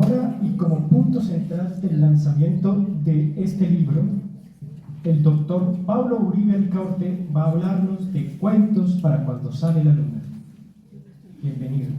Ahora, y como punto central del lanzamiento de este libro, el doctor Pablo Uribe Ricaurte va a hablarnos de cuentos para cuando sale la luna. Bienvenido.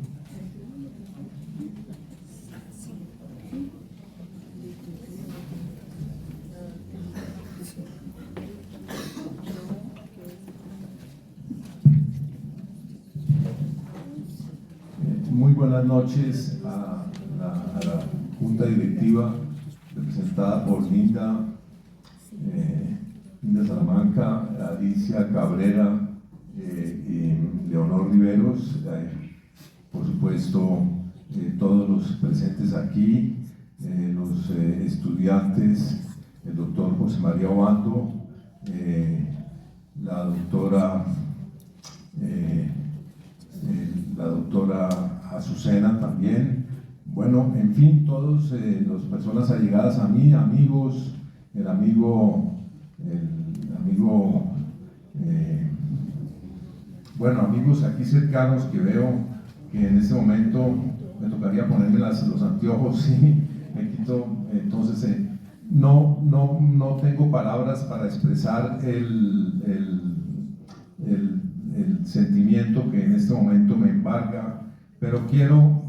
Muy buenas noches a la Junta Directiva representada por Linda Salamanca, Alicia Cabrera y Leonor Riveros, por supuesto todos los presentes aquí, los estudiantes, el doctor José María Obando, la doctora Azucena también, bueno, en fin, todos las personas allegadas a mí, amigos, amigos aquí cercanos que veo que en este momento me tocaría ponerme los anteojos, sí, me quito, entonces no tengo palabras para expresar el sentimiento que en este momento me embarga, pero quiero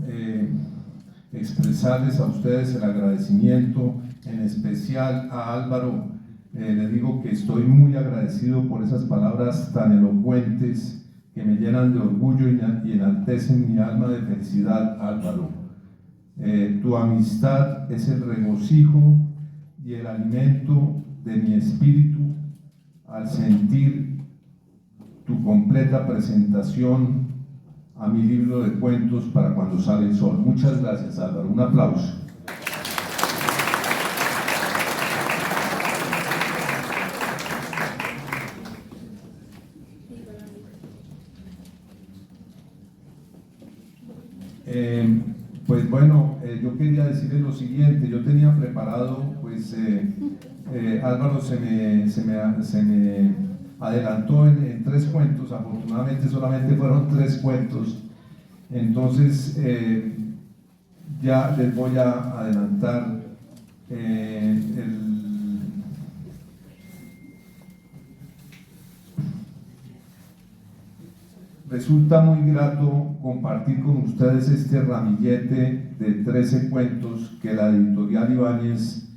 expresarles a ustedes el agradecimiento, en especial a Álvaro. Le digo que estoy muy agradecido por esas palabras tan elocuentes que me llenan de orgullo y enaltecen mi alma de felicidad, Álvaro. Tu amistad es el regocijo y el alimento de mi espíritu al sentir tu completa presentación a mi libro de cuentos para cuando sale el sol. Muchas gracias, Álvaro. Un aplauso. Pues bueno, yo quería decirles lo siguiente. Yo tenía preparado, pues Álvaro se me adelantó en 3 cuentos, afortunadamente solamente fueron 3 cuentos, entonces ya les voy a adelantar Resulta muy grato compartir con ustedes este ramillete de 13 cuentos que la editorial Ibáñez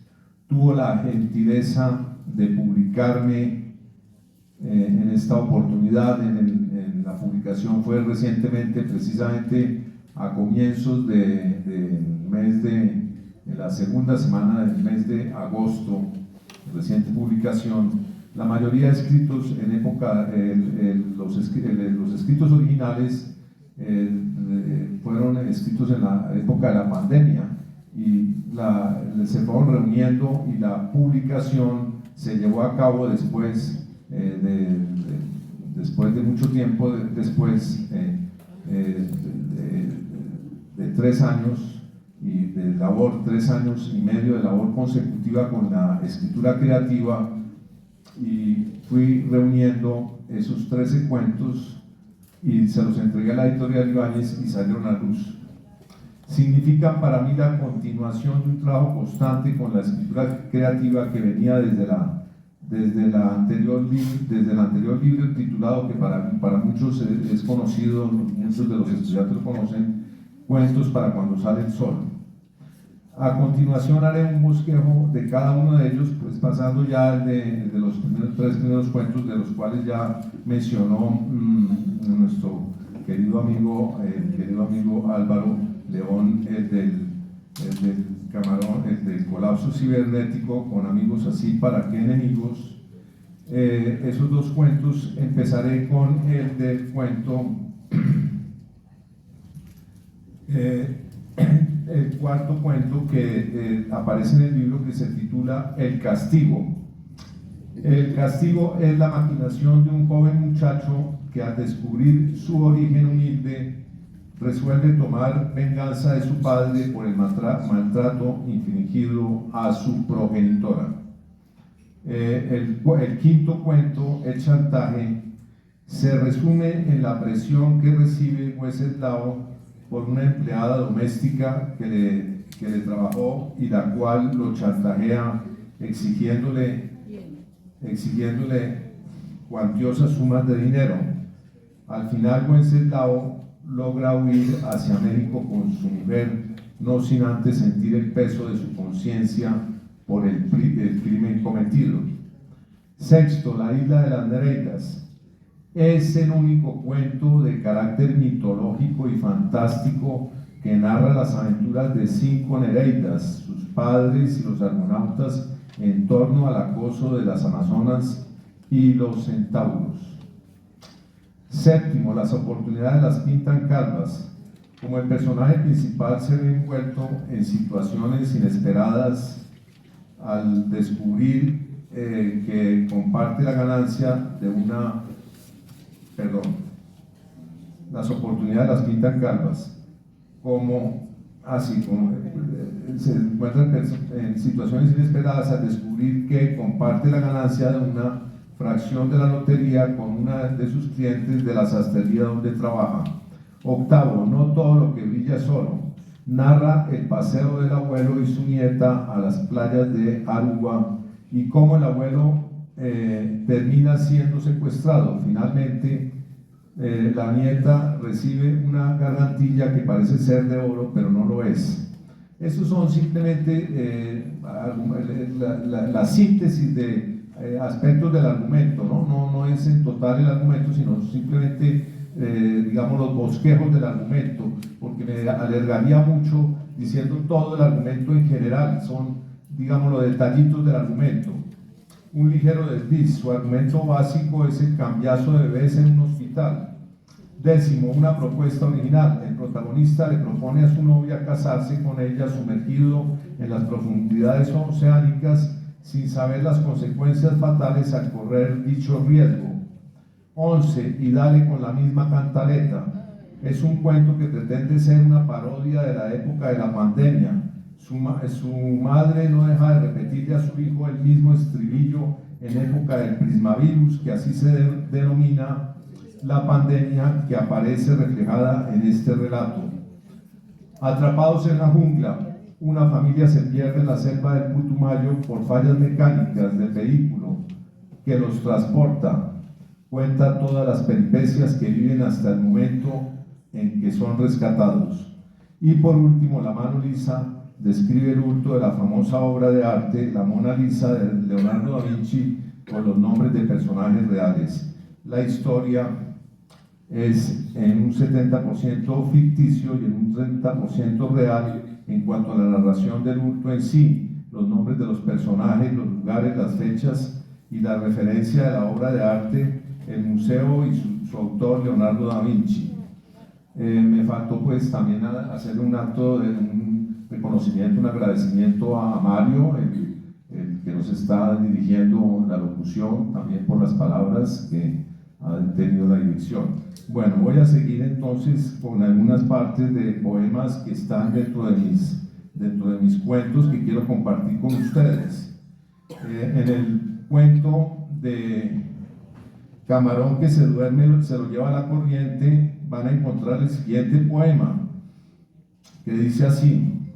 tuvo la gentileza de publicarme en esta oportunidad. La publicación fue recientemente, precisamente a comienzos en la segunda semana del mes de agosto, reciente publicación. La mayoría de escritos en época, los escritos originales fueron escritos en la época de la pandemia y se fueron reuniendo y la publicación se llevó a cabo después de mucho tiempo, después de 3 años y de labor, 3 años y medio de labor consecutiva con la escritura creativa, y fui reuniendo esos 13 cuentos y se los entregué a la editorial Ibáñez y salieron a luz. Significan para mí la continuación de un trabajo constante con la escritura creativa que venía desde el anterior libro titulado, que para muchos es conocido, muchos de los estudiantes lo conocen, Cuentos para cuando sale el sol. A continuación haré un bosquejo de cada uno de ellos, pues pasando ya de los 3 primeros cuentos, de los cuales ya mencionó nuestro querido amigo Álvaro León, el del camarón, el del colapso cibernético, con amigos así, ¿para qué enemigos? Esos 2 cuentos. Empezaré con el del cuento, el cuarto cuento que aparece en el libro, que se titula El castigo. El castigo es la maquinación de un joven muchacho que, al descubrir su origen humilde, resuelve tomar venganza de su padre por el maltrato infligido a su progenitora. El quinto cuento, El chantaje, se resume en la presión que recibe Wenceslao por una empleada doméstica que le trabajó y la cual lo chantajea exigiéndole cuantiosas sumas de dinero. Al final, Wenceslao logra huir hacia México con su mujer, no sin antes sentir el peso de su conciencia por el crimen cometido. Sexto, La isla de las Nereidas. Es el único cuento de carácter mitológico y fantástico que narra las aventuras de 5 nereidas, sus padres y los argonautas, en torno al acoso de las amazonas y los centauros. Séptimo, Las oportunidades las pintan calvas. Como el personaje principal se ve envuelto en situaciones inesperadas al descubrir que comparte la ganancia de una... Las oportunidades las pintan calvas. Como se encuentran en situaciones inesperadas al descubrir que comparte la ganancia de una fracción de la lotería con una de sus clientes de la sastrería donde trabaja. Octavo, No todo lo que brilla es oro. Narra el paseo del abuelo y su nieta a las playas de Aruba y cómo el abuelo termina siendo secuestrado. Finalmente, la nieta recibe una gargantilla que parece ser de oro, pero no lo es. Estos son simplemente la síntesis de aspectos del argumento, no es en total el argumento, sino simplemente, digamos, los bosquejos del argumento, porque me alargaría mucho diciendo todo el argumento en general, son, digamos, los detallitos del argumento. Un ligero desliz, su argumento básico es el cambiazo de bebés en un hospital. Décimo, una propuesta original. El protagonista le propone a su novia casarse con ella sumergido en las profundidades oceánicas sin saber las consecuencias fatales al correr dicho riesgo. 11, Y dale con la misma cantaleta. Es un cuento que pretende ser una parodia de la época de la pandemia. Su madre no deja de repetirle a su hijo el mismo estribillo en época del prismavirus, que así se denomina la pandemia que aparece reflejada en este relato. Atrapados en la jungla, una familia se pierde en la selva del Putumayo por fallas mecánicas del vehículo que los transporta. Cuenta todas las peripecias que viven hasta el momento en que son rescatados. Y por último, La mano lisa describe el hurto de la famosa obra de arte La Mona Lisa de Leonardo da Vinci con los nombres de personajes reales. La historia es en un 70% ficticio y en un 30% real en cuanto a la narración del hurto en sí, los nombres de los personajes, los lugares, las fechas y la referencia de la obra de arte, el museo y su autor Leonardo da Vinci. Me faltó pues también hacer un acto de un reconocimiento, un agradecimiento a Mario, el que nos está dirigiendo la locución, también por las palabras que ha tenido la dirección. Bueno, voy a seguir entonces con algunas partes de poemas que están dentro de mis cuentos que quiero compartir con ustedes. En el cuento de Camarón que se duerme, se lo lleva a la corriente, van a encontrar el siguiente poema, que dice así: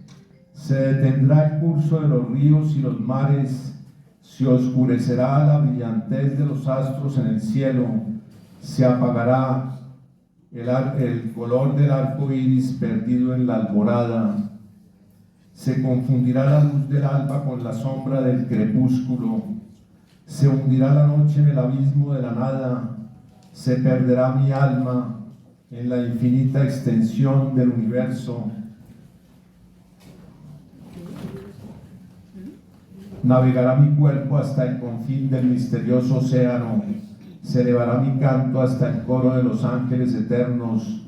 se detendrá el curso de los ríos y los mares, se oscurecerá la brillantez de los astros en el cielo, se apagará el color del arco iris perdido en la alborada, se confundirá la luz del alba con la sombra del crepúsculo, se hundirá la noche en el abismo de la nada, se perderá mi alma en la infinita extensión del universo. Navegará mi cuerpo hasta el confín del misterioso océano, se elevará mi canto hasta el coro de los ángeles eternos,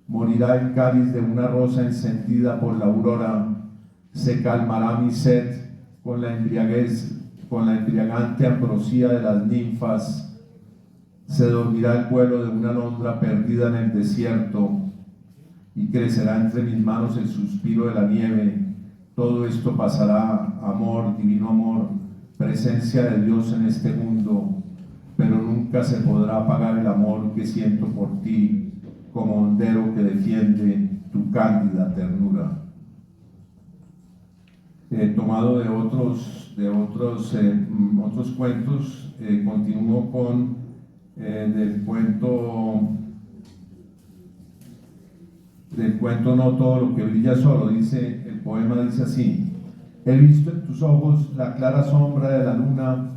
morirá el cáliz de una rosa encendida por la aurora, se calmará mi sed con la embriagante ambrosía de las ninfas, se dormirá el vuelo de una alondra perdida en el desierto, y crecerá entre mis manos el suspiro de la nieve. Todo esto pasará, amor, divino amor, presencia de Dios en este mundo, pero nunca se podrá apagar el amor que siento por ti, como hondero que defiende tu cándida ternura. Tomado de otros cuentos, continúo con del cuento No todo lo que brilla solo. Dice, el poema dice así: he visto en tus ojos la clara sombra de la luna,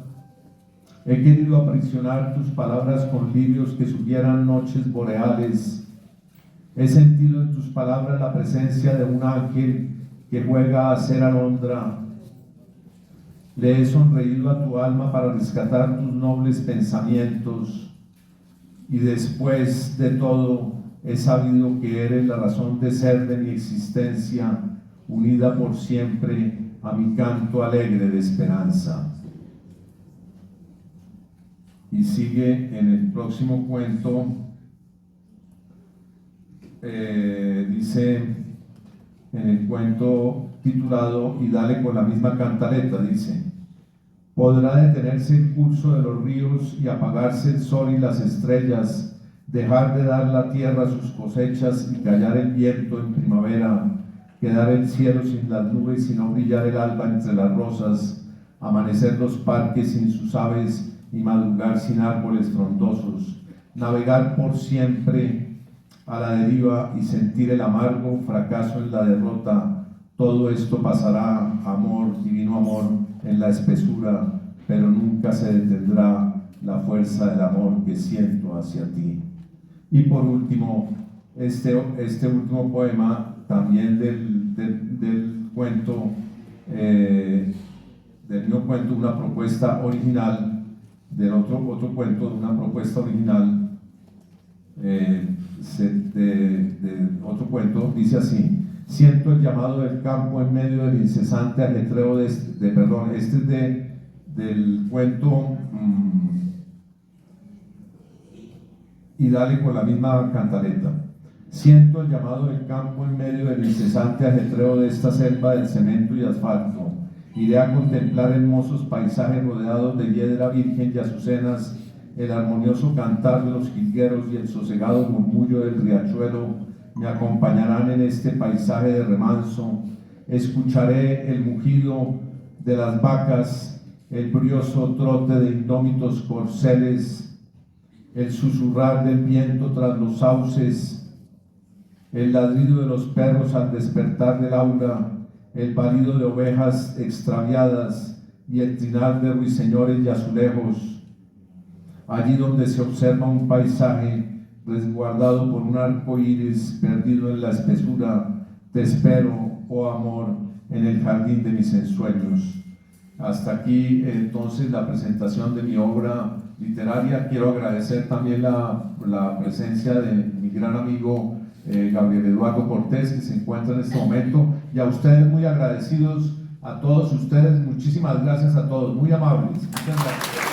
he querido aprisionar tus palabras con lirios que sugieran noches boreales, he sentido en tus palabras la presencia de un ángel que juega a ser alondra, le he sonreído a tu alma para rescatar tus nobles pensamientos, y después de todo he sabido que eres la razón de ser de mi existencia, unida por siempre a mi canto alegre de esperanza. Y sigue en el próximo cuento, dice en el cuento titulado Y dale con la misma cantaleta, dice: podrá detenerse el curso de los ríos y apagarse el sol y las estrellas, dejar de dar la tierra sus cosechas y callar el viento en primavera, quedar el cielo sin las nubes y no brillar el alba entre las rosas, amanecer los parques sin sus aves y madrugar sin árboles frondosos, navegar por siempre a la deriva y sentir el amargo fracaso en la derrota. Todo esto pasará, amor, divino amor, en la espesura, pero nunca se detendrá la fuerza del amor que siento hacia ti. Y por último, este último poema, también del cuento, del mismo cuento, una propuesta original, del otro cuento de una propuesta original, otro cuento, dice así: siento el llamado del campo en medio del incesante ajetreo del cuento Y dale con la misma cantaleta. Siento el llamado del campo en medio del incesante ajetreo de esta selva del cemento y asfalto. Iré a contemplar hermosos paisajes rodeados de hiedra virgen y azucenas, el armonioso cantar de los jilgueros y el sosegado murmullo del riachuelo me acompañarán en este paisaje de remanso. Escucharé el mugido de las vacas, el brioso trote de indómitos corceles, el susurrar del viento tras los sauces, el ladrido de los perros al despertar del aura, el balido de ovejas extraviadas y el trinar de ruiseñores y azulejos. Allí donde se observa un paisaje resguardado por un arco iris perdido en la espesura, te espero, oh amor, en el jardín de mis ensueños. Hasta aquí entonces la presentación de mi obra literaria. Quiero agradecer también la presencia de mi gran amigo Gabriel Eduardo Cortés, que se encuentra en este momento, y a ustedes muy agradecidos, a todos ustedes, muchísimas gracias a todos, muy amables. Muchas gracias.